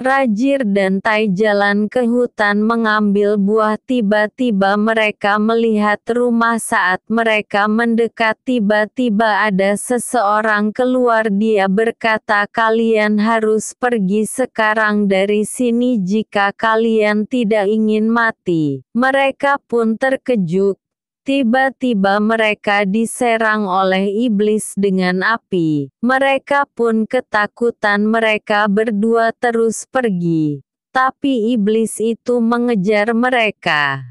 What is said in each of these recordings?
Rajir dan Tai jalan ke hutan mengambil buah. Tiba-tiba mereka melihat rumah. Saat mereka mendekat tiba-tiba ada seseorang keluar. Dia berkata, kalian harus pergi sekarang dari sini jika kalian tidak ingin mati. Mereka pun terkejut. Tiba-tiba mereka diserang oleh iblis dengan api. Mereka pun ketakutan. Mereka berdua terus pergi. Tapi iblis itu mengejar mereka.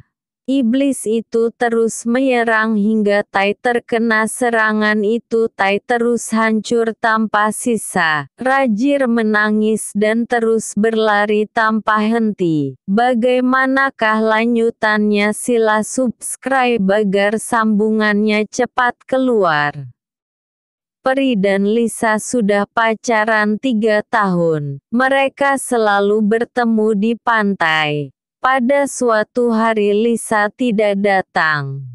Iblis itu terus menyerang hingga Tai terkena serangan itu. Tai terus hancur tanpa sisa. Rajir menangis dan terus berlari tanpa henti. Bagaimanakah lanjutannya? Sila subscribe agar sambungannya cepat keluar. Peri dan Lisa sudah pacaran 3 tahun. Mereka selalu bertemu di pantai. Pada suatu hari Lisa tidak datang.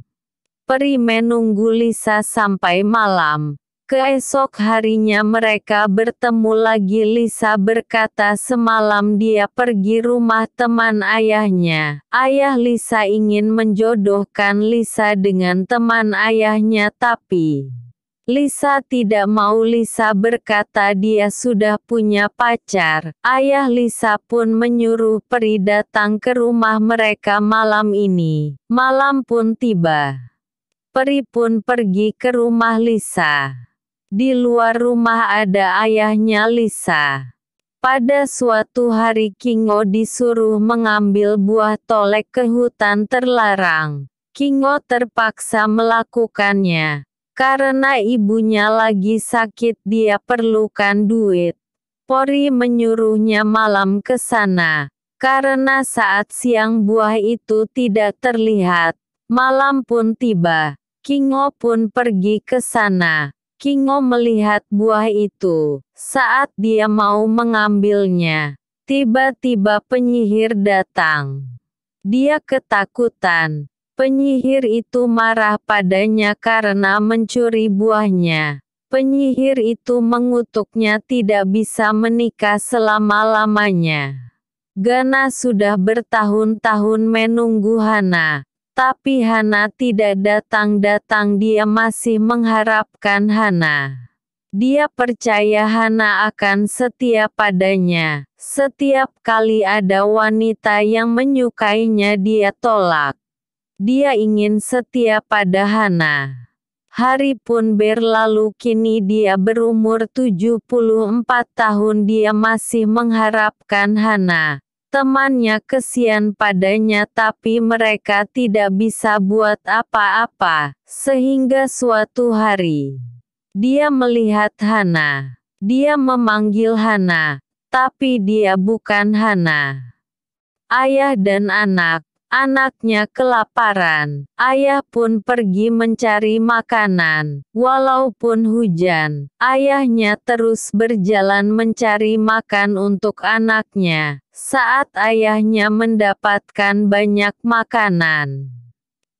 Peri menunggu Lisa sampai malam. Keesok harinya mereka bertemu lagi. Lisa berkata semalam dia pergi rumah teman ayahnya. Ayah Lisa ingin menjodohkan Lisa dengan teman ayahnya tapi Lisa tidak mau. Lisa berkata dia sudah punya pacar. Ayah Lisa pun menyuruh Peri datang ke rumah mereka malam ini. Malam pun tiba. Peri pun pergi ke rumah Lisa. Di luar rumah ada ayahnya Lisa. Pada suatu hari Kingo disuruh mengambil buah tolek ke hutan terlarang. Kingo terpaksa melakukannya. Karena ibunya lagi sakit dia perlukan duit. Peri menyuruhnya malam ke sana. Karena saat siang buah itu tidak terlihat. Malam pun tiba. Kingo pun pergi ke sana. Kingo melihat buah itu. Saat dia mau mengambilnya, tiba-tiba penyihir datang. Dia ketakutan. Penyihir itu marah padanya karena mencuri buahnya. Penyihir itu mengutuknya tidak bisa menikah selama-lamanya. Gana sudah bertahun-tahun menunggu Hana. Tapi Hana tidak datang-datang. Dia masih mengharapkan Hana. Dia percaya Hana akan setia padanya. Setiap kali ada wanita yang menyukainya dia tolak. Dia ingin setia pada Hana. Hari pun berlalu. Kini dia berumur 74 tahun. Dia masih mengharapkan Hana. Temannya kesian padanya tapi mereka tidak bisa buat apa-apa. Sehingga suatu hari, dia melihat Hana. Dia memanggil Hana. Tapi dia bukan Hana. Ayah dan anak. Anaknya kelaparan. Ayah pun pergi mencari makanan. Walaupun hujan, ayahnya terus berjalan mencari makan untuk anaknya. Saat ayahnya mendapatkan banyak makanan,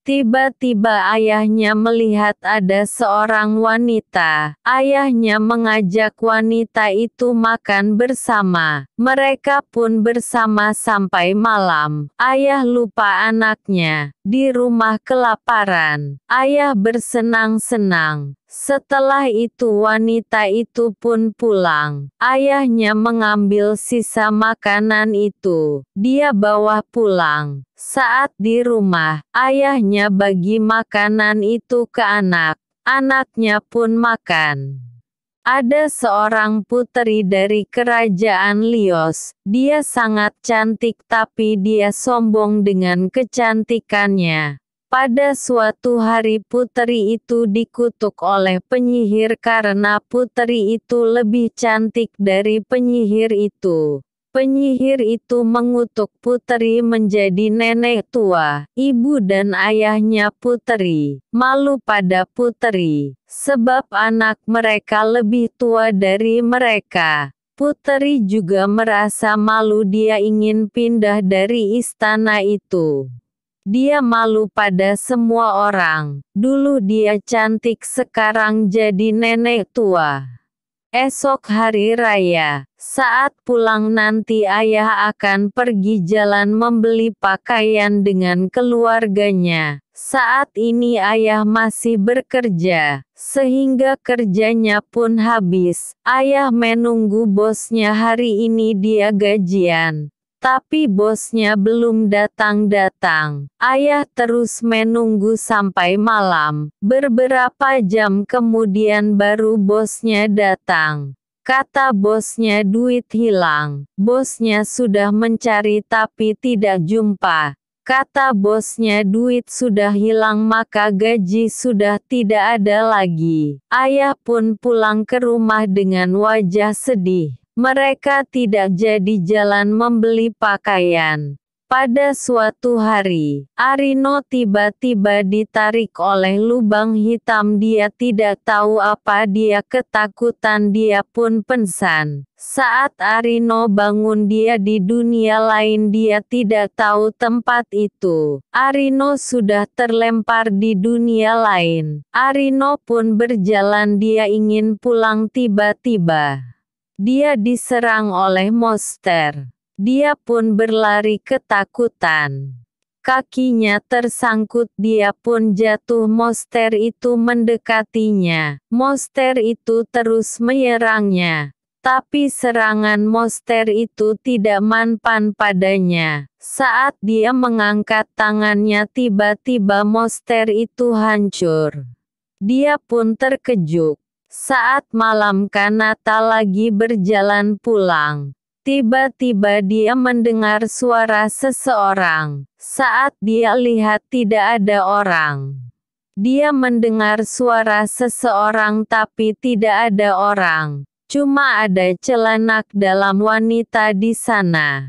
tiba-tiba ayahnya melihat ada seorang wanita. Ayahnya mengajak wanita itu makan bersama. Mereka pun bersama sampai malam. Ayah lupa anaknya. Di rumah kelaparan, ayah bersenang-senang. Setelah itu wanita itu pun pulang. Ayahnya mengambil sisa makanan itu. Dia bawa pulang. Saat di rumah, ayahnya bagi makanan itu ke anak. Anaknya pun makan. Ada seorang putri dari kerajaan Lios. Dia sangat cantik tapi dia sombong dengan kecantikannya. Pada suatu hari putri itu dikutuk oleh penyihir karena putri itu lebih cantik dari penyihir itu. Penyihir itu mengutuk putri menjadi nenek tua. Ibu dan ayahnya putri malu pada putri, sebab anak mereka lebih tua dari mereka. Putri juga merasa malu. Dia ingin pindah dari istana itu. Dia malu pada semua orang. Dulu dia cantik sekarang jadi nenek tua. Esok hari raya, Saat pulang nanti ayah akan pergi jalan membeli pakaian dengan keluarganya. Saat ini ayah masih bekerja, sehingga kerjanya pun habis. Ayah menunggu bosnya hari ini dia gajian. Tapi bosnya belum datang-datang. Ayah terus menunggu sampai malam. Beberapa jam kemudian baru bosnya datang. Kata bosnya duit hilang. Bosnya sudah mencari tapi tidak jumpa. Kata bosnya duit sudah hilang maka gaji sudah tidak ada lagi. Ayah pun pulang ke rumah dengan wajah sedih. Mereka tidak jadi jalan membeli pakaian. Pada suatu hari, Arino tiba-tiba ditarik oleh lubang hitam. Dia tidak tahu apa, dia ketakutan, dia pun pingsan. Saat Arino bangun dia di dunia lain, dia tidak tahu tempat itu. Arino sudah terlempar di dunia lain. Arino pun berjalan, dia ingin pulang, tiba-tiba dia diserang oleh monster. Dia pun berlari ketakutan. Kakinya tersangkut, dia pun jatuh. Monster itu mendekatinya. Monster itu terus menyerangnya. Tapi serangan monster itu tidak mempan padanya. Saat dia mengangkat tangannya tiba-tiba monster itu hancur. Dia pun terkejut. Saat malam Kanata lagi berjalan pulang. Tiba-tiba dia mendengar suara seseorang. Saat dia lihat tidak ada orang. Dia mendengar suara seseorang tapi tidak ada orang. Cuma ada celana dalam wanita di sana.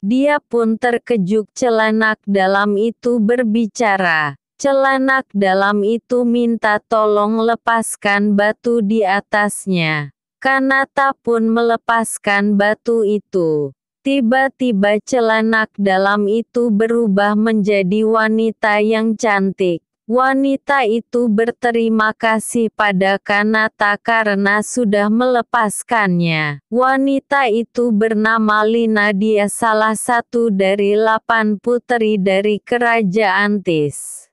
Dia pun terkejut, celana dalam itu berbicara. Celana dalam itu minta tolong lepaskan batu di atasnya. Kanata pun melepaskan batu itu. Tiba-tiba celana dalam itu berubah menjadi wanita yang cantik. Wanita itu berterima kasih pada Kanata karena sudah melepaskannya. Wanita itu bernama Lina, dia salah satu dari 8 putri dari kerajaan Tis.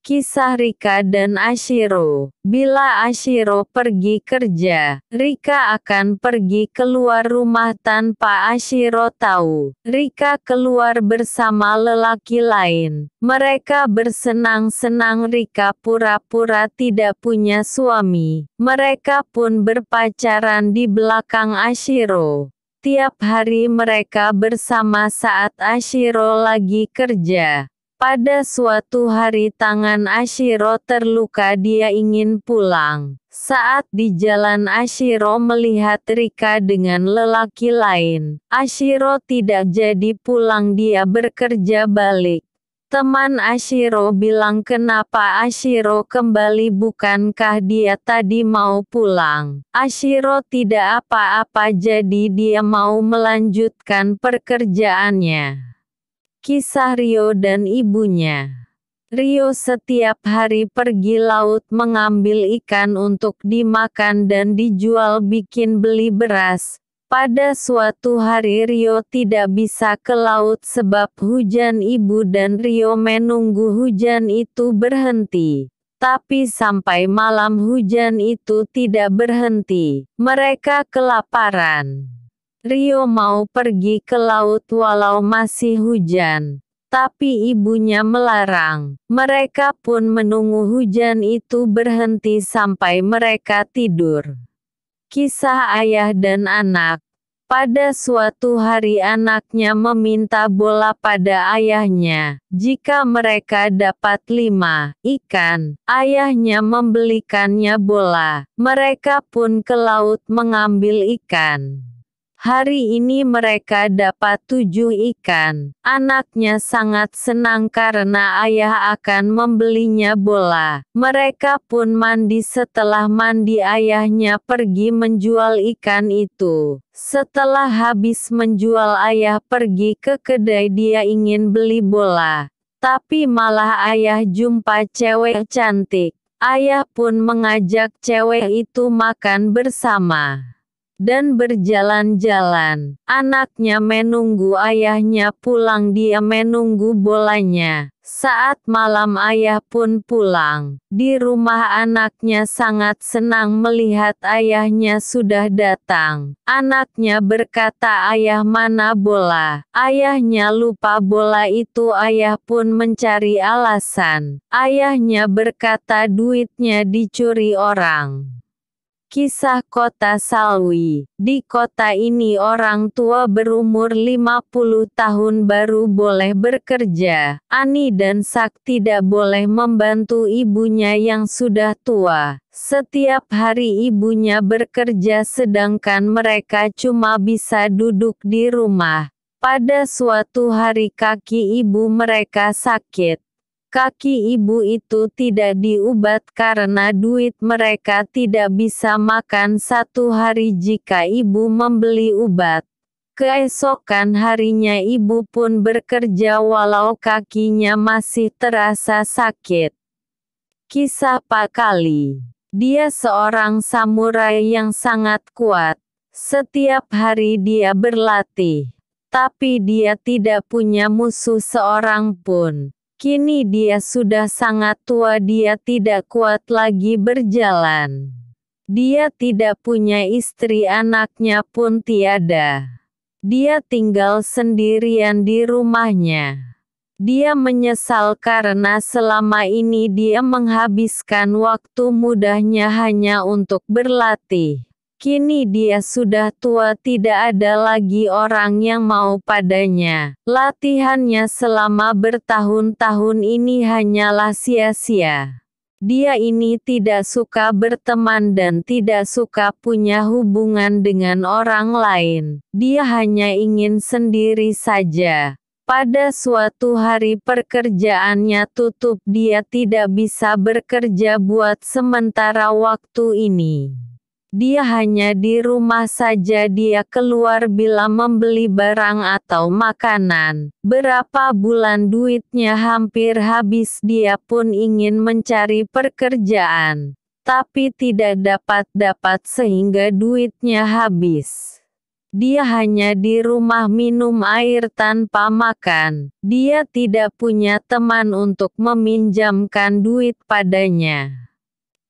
Kisah Rika dan Ashiro. Bila Ashiro pergi kerja, Rika akan pergi keluar rumah tanpa Ashiro tahu. Rika keluar bersama lelaki lain. Mereka bersenang-senang. Rika pura-pura tidak punya suami. Mereka pun berpacaran di belakang Ashiro. Tiap hari mereka bersama saat Ashiro lagi kerja. Pada suatu hari tangan Ashiro terluka, dia ingin pulang. Saat di jalan Ashiro melihat Rika dengan lelaki lain. Ashiro tidak jadi pulang, dia bekerja balik. Teman Ashiro bilang, kenapa Ashiro kembali, bukankah dia tadi mau pulang? Ashiro tidak apa-apa, jadi dia mau melanjutkan pekerjaannya. Kisah Rio dan ibunya. Rio setiap hari pergi laut mengambil ikan untuk dimakan dan dijual bikin beli beras. Pada suatu hari Rio tidak bisa ke laut sebab hujan. Ibu dan Rio menunggu hujan itu berhenti. Tapi sampai malam hujan itu tidak berhenti. Mereka kelaparan. Rio mau pergi ke laut walau masih hujan. Tapi ibunya melarang. Mereka pun menunggu hujan itu berhenti sampai mereka tidur. Kisah ayah dan anak. Pada suatu hari anaknya meminta bola pada ayahnya. Jika mereka dapat 5 ikan, ayahnya membelikannya bola. Mereka pun ke laut mengambil ikan. Hari ini mereka dapat 7 ikan. Anaknya sangat senang karena ayah akan membelinya bola. Mereka pun mandi. Setelah mandi ayahnya pergi menjual ikan itu. Setelah habis menjual ayah pergi ke kedai, dia ingin beli bola. Tapi malah ayah jumpa cewek cantik. Ayah pun mengajak cewek itu makan bersama. dan berjalan-jalan. Anaknya menunggu ayahnya pulang, dia menunggu bolanya. Saat malam ayah pun pulang. Di rumah anaknya sangat senang melihat ayahnya sudah datang. Anaknya berkata, "Ayah, mana bola?" Ayahnya lupa bola itu. Ayah pun mencari alasan. Ayahnya berkata duitnya dicuri orang. Kisah Kota Salwi. Di kota ini orang tua berumur 50 tahun baru boleh bekerja. Ani dan Sak tidak boleh membantu ibunya yang sudah tua. Setiap hari ibunya bekerja sedangkan mereka cuma bisa duduk di rumah. Pada suatu hari kaki ibu mereka sakit. Kaki ibu itu tidak diubat karena duit mereka tidak bisa makan satu hari jika ibu membeli obat. Keesokan harinya ibu pun bekerja walau kakinya masih terasa sakit. Kisah Pak Kali. Dia seorang samurai yang sangat kuat. Setiap hari dia berlatih. Tapi dia tidak punya musuh seorang pun. Kini dia sudah sangat tua, dia tidak kuat lagi berjalan. Dia tidak punya istri, anaknya pun tiada. Dia tinggal sendirian di rumahnya. Dia menyesal karena selama ini dia menghabiskan waktu mudanya hanya untuk berlatih. Kini dia sudah tua, tidak ada lagi orang yang mau padanya. Latihannya selama bertahun-tahun ini hanyalah sia-sia. Dia ini tidak suka berteman dan tidak suka punya hubungan dengan orang lain. Dia hanya ingin sendiri saja. Pada suatu hari pekerjaannya tutup, dia tidak bisa bekerja buat sementara waktu ini. Dia hanya di rumah saja, dia keluar bila membeli barang atau makanan. Berapa bulan duitnya hampir habis, dia pun ingin mencari pekerjaan. Tapi tidak dapat sehingga duitnya habis. Dia hanya di rumah minum air tanpa makan. Dia tidak punya teman untuk meminjamkan duit padanya.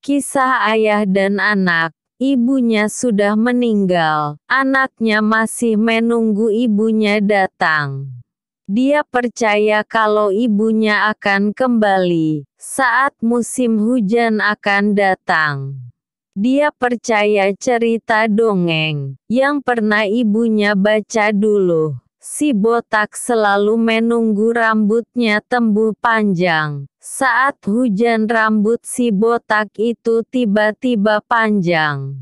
Kisah ayah dan anak. Ibunya sudah meninggal, anaknya masih menunggu ibunya datang. Dia percaya kalau ibunya akan kembali saat musim hujan akan datang. Dia percaya cerita dongeng yang pernah ibunya baca dulu. Si botak selalu menunggu rambutnya tumbuh panjang. Saat hujan rambut si botak itu tiba-tiba panjang.